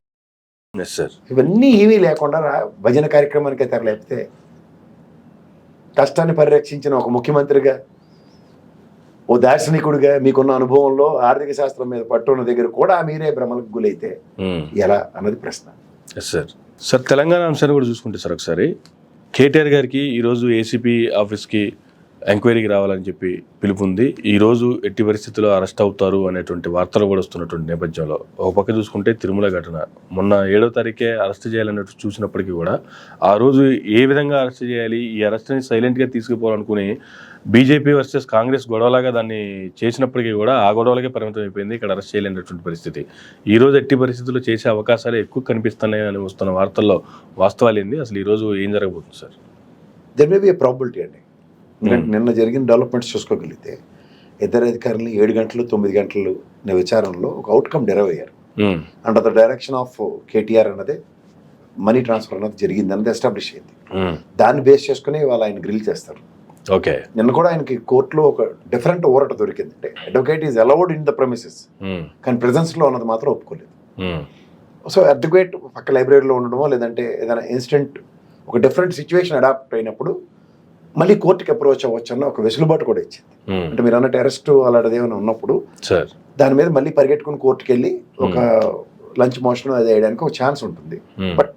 Speaker 2: ఇవన్నీ ఏమీ లేకుండా భజన కార్యక్రమానికి తెరలేపితే, కష్టాన్ని పరిరక్షించిన ఒక ముఖ్యమంత్రిగా, ఓ దార్శనికుడిగా మీకున్న అనుభవంలో ఆర్థిక శాస్త్రం మీద పట్టున్న దగ్గర కూడా మీరే భ్రమలకు గులైతే ఎలా అన్నది ప్రశ్న.
Speaker 1: సార్ తెలంగాణ అంశాన్ని కూడా చూసుకుంటే సార్ ఒకసారి కేటీఆర్ గారికి ఈరోజు ఏసీపీ ఆఫీస్కి ఎంక్వైరీకి రావాలని చెప్పి పిలుపు ఉంది. ఈరోజు ఎట్టి పరిస్థితుల్లో అరెస్ట్ అవుతారు అనేటువంటి వార్తలు కూడా వస్తున్నటువంటి నేపథ్యంలో ఒక పక్క చూసుకుంటే తిరుమల ఘటన మొన్న 7వ తారీఖే అరెస్ట్ చేయాలన్నట్టు చూసినప్పటికీ కూడా ఆ రోజు ఏ విధంగా అరెస్ట్ చేయాలి, ఈ అరెస్ట్ని సైలెంట్గా తీసుకుపోవాలనుకుని బీజేపీ వర్సెస్ కాంగ్రెస్ గొడవలాగా దాన్ని చేసినప్పటికీ కూడా ఆ గొడవలకే పరిమితం అయిపోయింది. ఇక్కడ అరెస్ట్ చేయలేనటువంటి పరిస్థితి. ఈ రోజు ఎట్టి పరిస్థితుల్లో చేసే అవకాశాలు ఎక్కువ కనిపిస్తున్నాయి అని వస్తున్న వార్తల్లో వాస్తవాలు ఏంది? అసలు ఈరోజు ఏం జరగబోతుంది sir?
Speaker 2: There may be A probability అండి. నిన్న జరిగిన డెవలప్మెంట్స్ చూసుకోగలిగితే ఇద్దరు అధికారులు 7 గంటలు 9 గంటలు విచారణలో ఒక అవుట్కమ్ డెరైవ్ అయ్యారు. Under the direction of KTR అన్నదే మనీ ట్రాన్స్ఫర్ అన్నది జరిగింది అన్నది ఎస్టాబ్లిష్ అయింది. దాన్ని బేస్ చేసుకుని వాళ్ళు ఆయన గ్రిల్ చేస్తారు.
Speaker 1: ఓకే,
Speaker 2: నిన్న కూడా ఆయనకి కోర్టులో ఒక డిఫరెంట్ ఊరట దొరికింది. అంటే advocate is allowed in the premises, కానీ ప్రెజెన్స్ లో ఉన్నది మాత్రం ఒప్పుకోలేదు. సో అడ్వకేట్ పక్క లైబ్రరీలో ఉండడమో లేదంటే ఏదైనా ఇన్సిడెంట్ ఒక డిఫరెంట్ సిచ్యువేషన్ అడాప్ట్ అయినప్పుడు మళ్ళీ కోర్టుకి అప్రోచ్ అవ్వచ్చు అన్న ఒక వెసులుబాటు కూడా ఇచ్చింది. అంటే మీరు అన్నట్టు అరెస్ట్ అలాంటిది ఏమైనా ఉన్నప్పుడు దాని మీద మళ్ళీ పరిగెట్టుకుని కోర్టుకి వెళ్ళి ఒక లంచ్ మోషన్ అది వేయడానికి ఒక ఛాన్స్ ఉంటుంది. బట్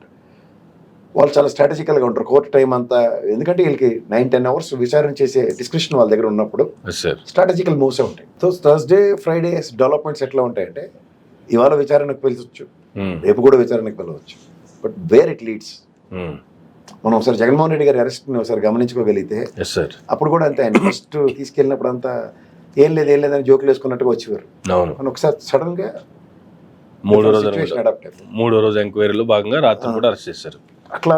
Speaker 2: వాళ్ళు చాలా స్ట్రాటజికల్గా ఉంటారు కోర్టు టైం అంతా. ఎందుకంటే వీళ్ళకి 9-10 అవర్స్ విచారణ చేసే డిస్క్రిప్షన్ వాళ్ళ దగ్గర ఉన్నప్పుడు స్ట్రాటజికల్ మూవ్సే ఉంటాయి. సో థర్స్డే ఫ్రైడే డెవలప్మెంట్స్ ఎట్లా ఉంటాయంటే, ఇవాళ విచారణకు పిలవచ్చు, రేపు కూడా విచారణకు పిలవచ్చు, బట్ వేర్ ఇట్ లీడ్స్. మనం ఒకసారి జగన్మోహన్ రెడ్డి గారి అరెస్ట్ని ఒకసారి గమనించుకోగలిగితే అప్పుడు కూడా అంతే. ఆయన ఫస్ట్ తీసుకెళ్ళినప్పుడు అంతా ఏం లేదని జోకులు వేసుకున్నట్టుగా వచ్చేవారు. మనం ఒకసారి సడన్ గా
Speaker 1: 3వ రోజు ఎంక్వైరీలో భాగంగా రాత్రి కూడా అరెస్ట్ చేశారు.
Speaker 2: అట్లా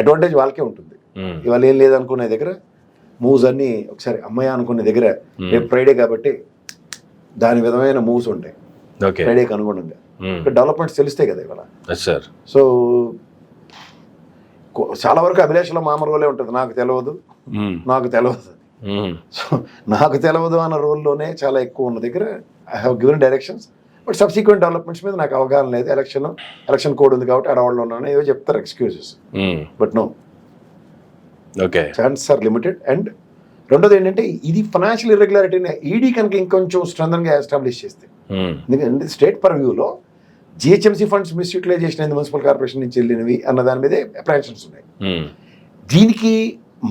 Speaker 2: అడ్వాంటేజ్ వాళ్ళకే ఉంటుంది. ఇవాళ ఏం లేదనుకునే దగ్గర మూవ్స్ అన్ని ఒకసారి అమ్మాయి అనుకునే దగ్గర రేపు ఫ్రైడే కాబట్టి దాని విధమైన మూవ్స్ ఉంటాయి ఫ్రైడేకి అనుగుణంగా. డెవలప్మెంట్స్ తెలిస్తే కదా ఇవాళ. సో చాలా వరకు అభిలాషలో మామూలు రోలే ఉంటుంది. నాకు తెలియదు సో నాకు తెలియదు అన్న రోల్లోనే చాలా ఎక్కువ ఉన్న దగ్గర I have given directions. But subsequent developments మీద నాకు అవగాహన లేదు. ఎలక్షన్ కోడ్ ఉంది కాబట్టి అడవాళ్ళు ఉన్నాను ఏదో చెప్తారు excuses. But no, chances are limited. And రెండోది ఏంటంటే, ఇది ఫైనాన్షియల్ ఇర్రెగ్యులారిటీని ఈడీ కనుక ఇంకొంచెం స్ట్రెంథన్గా ఎస్టాబ్లిష్ చేస్తే, ఎందుకంటే స్టేట్ పర్వ్యూలో జిహెచ్ఎంసీ ఫండ్స్ మిస్యూటిలైజేషన్ అయింది, మున్సిపల్ కార్పొరేషన్ నుంచి వెళ్ళినవి అన్న దాని మీదే అప్రహెన్షన్స్ ఉన్నాయి. దీనికి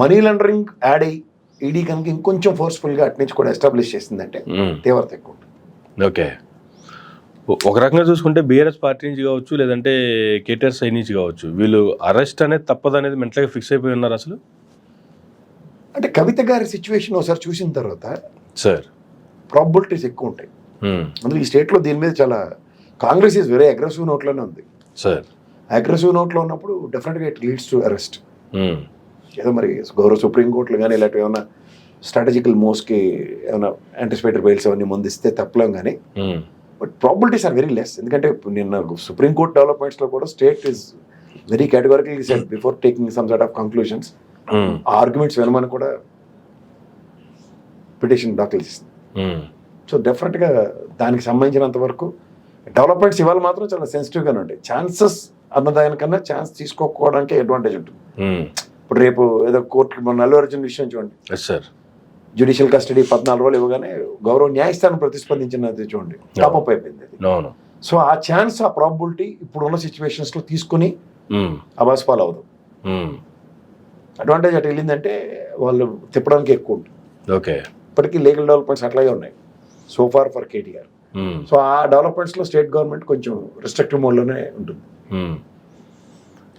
Speaker 2: మనీ లాండరింగ్ యాడ్ అయ్యి ఈడీ కనుక ఇంకొంచెం ఫోర్స్ఫుల్గా అటు నుంచి కూడా ఎస్టాబ్లిష్ చేసిందంటే తీవ్రత ఎక్కువ ఉంటుంది.
Speaker 1: ఓకే, ఒక రకంగా చూసుకుంటే బీఆర్ఎస్ పార్టీ నుంచి కావచ్చు, లేదంటే కేటీఆర్ సైడ్ నుంచి కావచ్చు, వీళ్ళు అరెస్ట్ అనేది తప్పదనేది మెంటల్గా ఫిక్స్ అయిపోయి ఉన్నారు అసలు.
Speaker 2: అంటే కవిత గారి సిచ్యువేషన్ ఒకసారి చూసిన తర్వాత
Speaker 1: సార్
Speaker 2: ప్రాబిలిటీస్ ఎక్కువ ఉంటాయి. అందులో ఈ స్టేట్లో దీని మీద చాలా కాంగ్రెస్ ఈజ్ వెరీ అగ్రెసివ్ నోట్లోనే ఉంది
Speaker 1: సార్.
Speaker 2: అగ్రెసివ్ నోట్లో ఉన్నప్పుడు డెఫినెట్గా ఇట్ లీడ్స్ టు అరెస్ట్. ఏదో మరి గౌరవ సుప్రీంకోర్టులు కానీ ఇలాంటివి ఏమైనా స్ట్రాటజికల్ మూవ్స్కి ఏమైనా యాంటిసిపేటరీ బెయిల్స్ అవన్నీ ముందిస్తే తప్పలేం కానీ, but probabilities are very less. ఎందుకంటే నిన్న సుప్రీంకోర్టు డెవలప్మెంట్స్లో కూడా state is very categorically said before taking some sort of conclusions. Arguments వినమని కూడా పిటిషన్ దాఖలు చేసింది. సో డెఫినెట్గా దానికి సంబంధించినంత వరకు డెవలప్మెంట్స్ ఇవాళ మాత్రం చాలా సెన్సిటివ్గానే ఉంటాయి. ఛాన్సెస్ అన్నదానికన్నా ఛాన్స్ తీసుకోకపోవడానికి అడ్వాంటేజ్ ఉంటుంది. ఇప్పుడు రేపు ఏదో కోర్టుకి మన అల్లు అర్జున్ విషయం చూడండి, జ్యుడిషియల్ కస్టడీ 14 రోజులు ఇవ్వగానే గౌరవ న్యాయస్థానం ప్రతిస్పందించినది చూడండి, టాపప్ అయిపోయింది. సో ఆ ఛాన్స్, ఆ ప్రాబిలిటీ ఇప్పుడున్న సిచ్యువేషన్స్ లో తీసుకుని అబాస్ పాలు అవ్వదు. అడ్వాంటేజ్ అటు వెళ్ళిందంటే వాళ్ళు తిప్పడానికి ఎక్కువ ఉంటుంది.
Speaker 1: ఓకే,
Speaker 2: ఇప్పటికీ లీగల్ డెవలప్మెంట్స్ అట్లాగే ఉన్నాయి so far for KTR. So ఆ డెవలప్మెంట్స్లో స్టేట్ గవర్నమెంట్ కొంచెం రిస్ట్రిక్టివ్ మోడ్లోనే ఉంటుంది.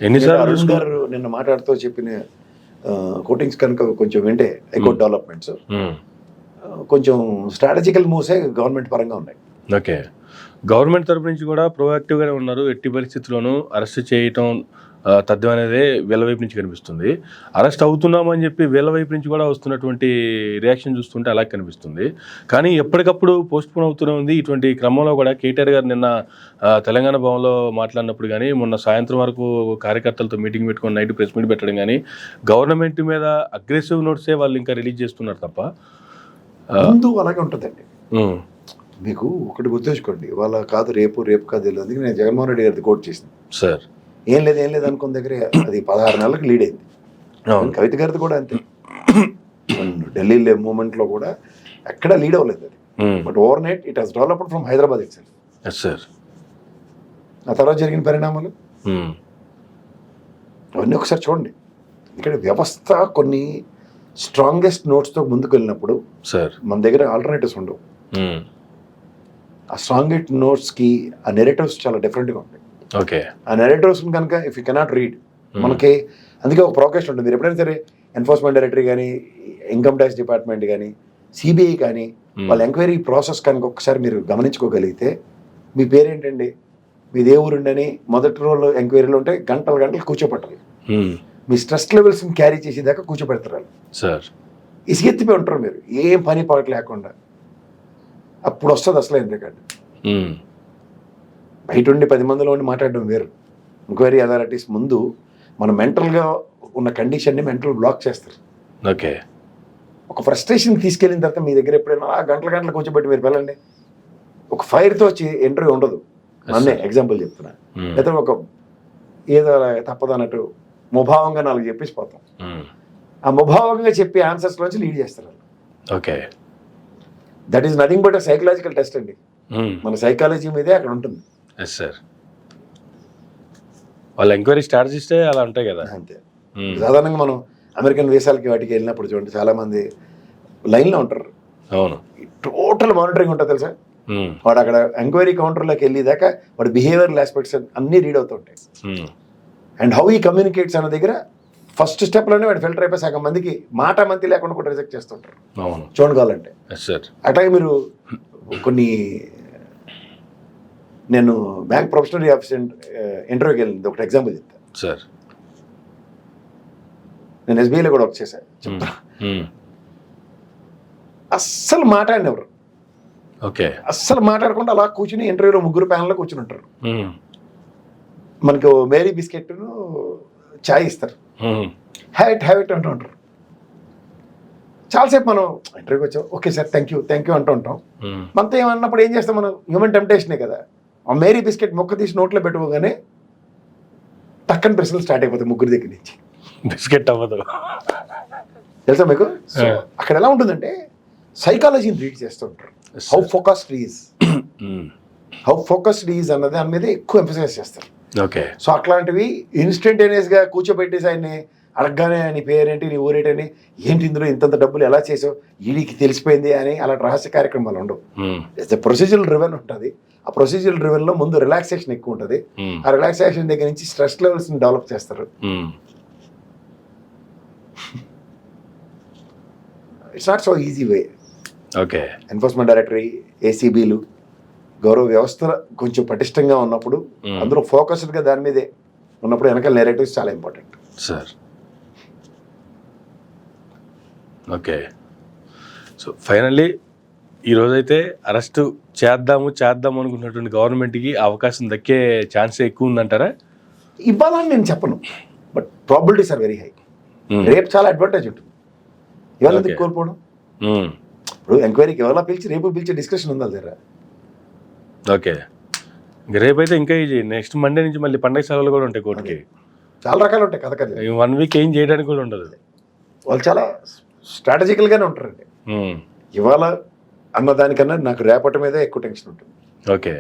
Speaker 1: ఎన్నిసార్లు
Speaker 2: అరుణ్ గారు నిన్న మాట్లాడుతూ చెప్పిన కోటింగ్స్ కనుక కొంచెం వింటే హైకోర్టు డెవలప్మెంట్స్ కొంచెం స్ట్రాటజికల్ మూవ్సే గవర్నమెంట్ పరంగా ఉన్నాయి.
Speaker 1: ఓకే, గవర్నమెంట్ తరపు నుంచి కూడా ప్రొయాక్టివ్గానే ఉన్నారు. ఎట్టి పరిస్థితుల్లోనూ అరెస్ట్ చేయటం తథ్యం అనేది వీళ్ళ వైపు నుంచి కనిపిస్తుంది. అరెస్ట్ అవుతున్నామని చెప్పి వీళ్ళ వైపు నుంచి కూడా వస్తున్నటువంటి రియాక్షన్ చూస్తుంటే అలా కనిపిస్తుంది. కానీ ఎప్పటికప్పుడు పోస్ట్పోన్ అవుతూనే ఉంది. ఇటువంటి క్రమంలో కూడా కేటీఆర్ గారు నిన్న తెలంగాణ భవన్లో మాట్లాడినప్పుడు కానీ, మొన్న సాయంత్రం వరకు కార్యకర్తలతో మీటింగ్ పెట్టుకొని నైట్ ప్రెస్ మీట్ పెట్టడం కానీ, గవర్నమెంట్ మీద అగ్రెసివ్ నోట్సే వాళ్ళు ఇంకా రిలీజ్ చేస్తున్నారు తప్ప.
Speaker 2: ముందు అలాగే ఉంటుందండి. మీకు ఒకటి గుర్తుంచుకోండి, ఇవాళ కాదు రేపు కాదు తెలియదు. అందుకే నేను జగన్మోహన్ రెడ్డి గారిది కోట్ చేసింది.
Speaker 1: సార్
Speaker 2: ఏం లేదు అనుకున్న దగ్గరే అది 16 నెలలకు లీడ్ అయింది. కవిత గారిది కూడా అంతే. ఢిల్లీ మూమెంట్లో కూడా ఎక్కడ లీడ్ అవ్వలేదు అది. But over night it has developed from Hyderabad itself.
Speaker 1: Sir
Speaker 2: ఆ తర్వాత జరిగిన పరిణామాలు అవన్నీ ఒకసారి చూడండి. ఇక్కడ వ్యవస్థ కొన్ని స్ట్రాంగెస్ట్ నోట్స్తో ముందుకు వెళ్ళినప్పుడు
Speaker 1: సార్
Speaker 2: మన దగ్గర ఆల్టర్నేటివ్స్ ఉండవు. ఆ స్ట్రాంగెస్ట్ నోట్స్కి ఆ నెరేటివ్స్ చాలా డిఫరెంట్గా ఉంటాయి.
Speaker 1: ఓకే,
Speaker 2: ఆ నెరేటివ్స్ కనుక ఇఫ్ యూ కెనాట్ రీడ్ మనకి అందుకే ఒక ప్రోకేషన్ ఉంటుంది. మీరు ఎప్పుడైనా సరే ఎన్ఫోర్స్మెంట్ డైరెక్టరీ కానీ, ఇన్కమ్ ట్యాక్స్ డిపార్ట్మెంట్ కానీ, సిబిఐ కానీ వాళ్ళ ఎంక్వైరీ ప్రాసెస్ కనుక ఒకసారి మీరు గమనించుకోగలిగితే, మీ పేరేంటండి, మీ దేవురుండని మొదటి రోజు ఎంక్వైరీలు ఉంటే గంటలు కూర్చోపెట్టాలి. మీ స్ట్రెస్ లెవెల్స్ని క్యారీ చేసేదాకా కూర్చోపెడతారు
Speaker 1: సార్.
Speaker 2: ఇసుగెత్తిపోయి ఉంటారు మీరు, ఏం పని పాట లేకుండా. అప్పుడు వస్తుంది అసలు ఎందుకంటే బయట ఉండి 10 మందిలో ఉండి మాట్లాడడం వేరు. ఎంక్వైరీ అథారిటీస్ ముందు మన మెంటల్గా ఉన్న కండిషన్ని మెంటల్ బ్లాక్ చేస్తారు.
Speaker 1: ఓకే,
Speaker 2: ఒక ఫ్రస్ట్రేషన్ తీసుకెళ్ళిన తర్వాత మీ దగ్గర ఎప్పుడైనా గంటలు కూర్చోబెట్టి మీరు వెళ్ళండి, ఒక ఫైర్తో వచ్చి ఇంటర్వ్యూ ఉండదు. నన్నే ఎగ్జాంపుల్ చెప్తున్నా. లేదా ఒక ఏదో తప్పదన్నట్టు ముభావంగా 4 చెప్పేసి పోతాం. ఆ ముభావంగా చెప్పి ఆన్సర్స్ నుంచి లీడ్ చేస్తారు.
Speaker 1: Okay,
Speaker 2: that is nothing but psychological test అండి. మన సైకాలజీ మీదే అక్కడ ఉంటుంది.
Speaker 1: ఎస్ సార్, వాళ్ళ ఎంక్వైరీ స్ట్రాటజిస్టే అలా ఉంటాయి కదా.
Speaker 2: అంతే. సాధారణంగా మనం అమెరికన్ వీసాలకి వాటికి వెళ్ళినప్పుడు చూడండి, చాలా మంది లైన్లో ఉంటారు.
Speaker 1: అవును,
Speaker 2: టోటల్ మానిటరింగ్ ఉంటుంది తెలుసా. వాడు అక్కడ ఎంక్వైరీ కౌంటర్లోకి వెళ్ళేదాకా వాడు బిహేవియరల్ ఆస్పెక్ట్స్ అన్నీ రీడ్ అవుతూ ఉంటాయి. అండ్ హౌ ఈ కమ్యూనికేట్స్ అన్న దగ్గర ఫస్ట్ స్టెప్లోనే వాడు ఫిల్టర్ అయిపోయి సగం మందికి మాట మంతి లేకుండా కూడా రిజెక్ట్ చేస్తుంటారు.
Speaker 1: అవును,
Speaker 2: చూడగాలంటే. అట్లాగే మీరు కొన్ని, నేను బ్యాంక్ ప్రొఫెషనరీ ఆఫీస్ ఇంటర్వ్యూకి వెళ్ళింది, ఒకటి ఎగ్జాంపుల్ చెప్తాను
Speaker 1: సార్.
Speaker 2: నేను ఎస్బీఐలో కూడా వర్క్ చేశాను. చెప్తా, అస్సలు మాట్లాడినెవరు.
Speaker 1: ఓకే,
Speaker 2: అస్సలు మాట్లాడకుండా అలా కూర్చుని ఇంటర్వ్యూలో 3 ప్యానల్లో కూర్చుని ఉంటారు. మనకు మేరీ బిస్కెట్ను చాయ్ ఇస్తారు, హ్యావ్ ఇట్ అంటూ ఉంటారు. చాలాసేపు మనం ఇంటర్వ్యూకి వచ్చాం, ఓకే సార్ థ్యాంక్ యూ అంటూ ఉంటాం. మనతో ఏమన్నప్పుడు ఏం చేస్తాం, మనం హ్యూమన్ టెంప్టేషనే కదా. ఆ మేరీ బిస్కెట్ మొక్క తీసి నోట్లో పెట్టుకోగానే టక్కని ప్రశ్నలు స్టార్ట్ అయిపోతాయి 3 దగ్గర నుంచి.
Speaker 1: బిస్కెట్ అవ్వదు
Speaker 2: తెలుసా మీకు. సో అక్కడ ఎలా ఉంటుందంటే సైకాలజీని రీడ్ చేస్తూ ఉంటారు. హౌ ఫోకస్డ్ ఈజ్ అన్నది దాని మీద ఎక్కువ ఎంఫసైజ్ చేస్తారు.
Speaker 1: ఓకే,
Speaker 2: సో అట్లాంటివి ఇన్స్టంటేనియస్గా కూర్చోబెట్టేసి ఆయన్ని అడగగానే నీ పేరేంటి, నీ ఊరేంటని, ఏంటి ఇందులో ఇంతంత డబ్బులు ఎలా చేసావు, ఈడికి తెలిసిపోయింది అని అలాంటి రహస్య కార్యక్రమాలు ఉండవు. ఇట్స్ ప్రొసీజరల్ డ్రివెన్ ఉంటుంది. ఆ ప్రొసీజరల్ డ్రివెన్లో ముందు రిలాక్సేషన్ ఎక్కువ ఉంటుంది. ఆ రిలాక్సేషన్ దగ్గర నుంచి స్ట్రెస్ లెవెల్స్ని డెవలప్ చేస్తారు. It's not so easy way.
Speaker 1: Okay,
Speaker 2: enforcement directory, ఏసీబీలు, గౌరవ వ్యవస్థ కొంచెం పటిష్టంగా ఉన్నప్పుడు, అందులో ఫోకస్డ్గా దాని మీదే ఉన్నప్పుడు వెనకాల నెరేటివ్స్ చాలా important
Speaker 1: sir. Okay, so finally ఈరోజైతే అరెస్ట్ చేద్దాము అనుకున్నటువంటి గవర్నమెంట్కి అవకాశం దక్కే ఛాన్సే ఎక్కువ ఉందంటారా?
Speaker 2: ఇవ్వాలని నేను చెప్పను, but probabilities are very high. రేపు చాలా అడ్వాంటేజ్ ఉంటుంది. ఇవాళ ఎందుకు కోల్పోవడం? ఇప్పుడు ఎంక్వైరీకి ఎవరైనా రేపు పిలిచి డిస్కషన్ ఉందా దగ్గర.
Speaker 1: ఓకే, ఇంక రేపైతే ఇంకా ఈజీ. నెక్స్ట్ మండే నుంచి మళ్ళీ పండగ సెలవులు కూడా ఉంటాయి కోర్టుకి.
Speaker 2: చాలా రకాలు ఉంటాయి కథ.
Speaker 1: 1 వీక్ ఏం చేయడానికి కూడా ఉండదు.
Speaker 2: వాళ్ళు చాలా స్ట్రాటజికల్గానే ఉంటారండి. ఇవాళ అన్నదానికన్నా నాకు రేపటి మీదే ఎక్కువ టెన్షన్ ఉంటుంది.
Speaker 1: Okay,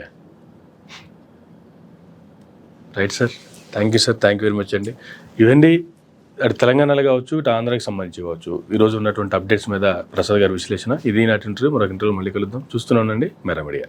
Speaker 1: right sir. Thank you sir, thank you very much అండి. ఇవండి అటు తెలంగాణలో కావచ్చు, ఇటు ఆంధ్రాకి సంబంధించి కావచ్చు, ఈరోజు ఉన్నటువంటి అప్డేట్స్ మీద ప్రసాద్ గారి విశ్లేషణ. ఇది నాటి ఇంటర్వ్యూ. మరొక ఇంటర్వ్యూ మళ్ళీ కలుద్దాం. చూస్తూనే ఉండండి మెరా మీడియా.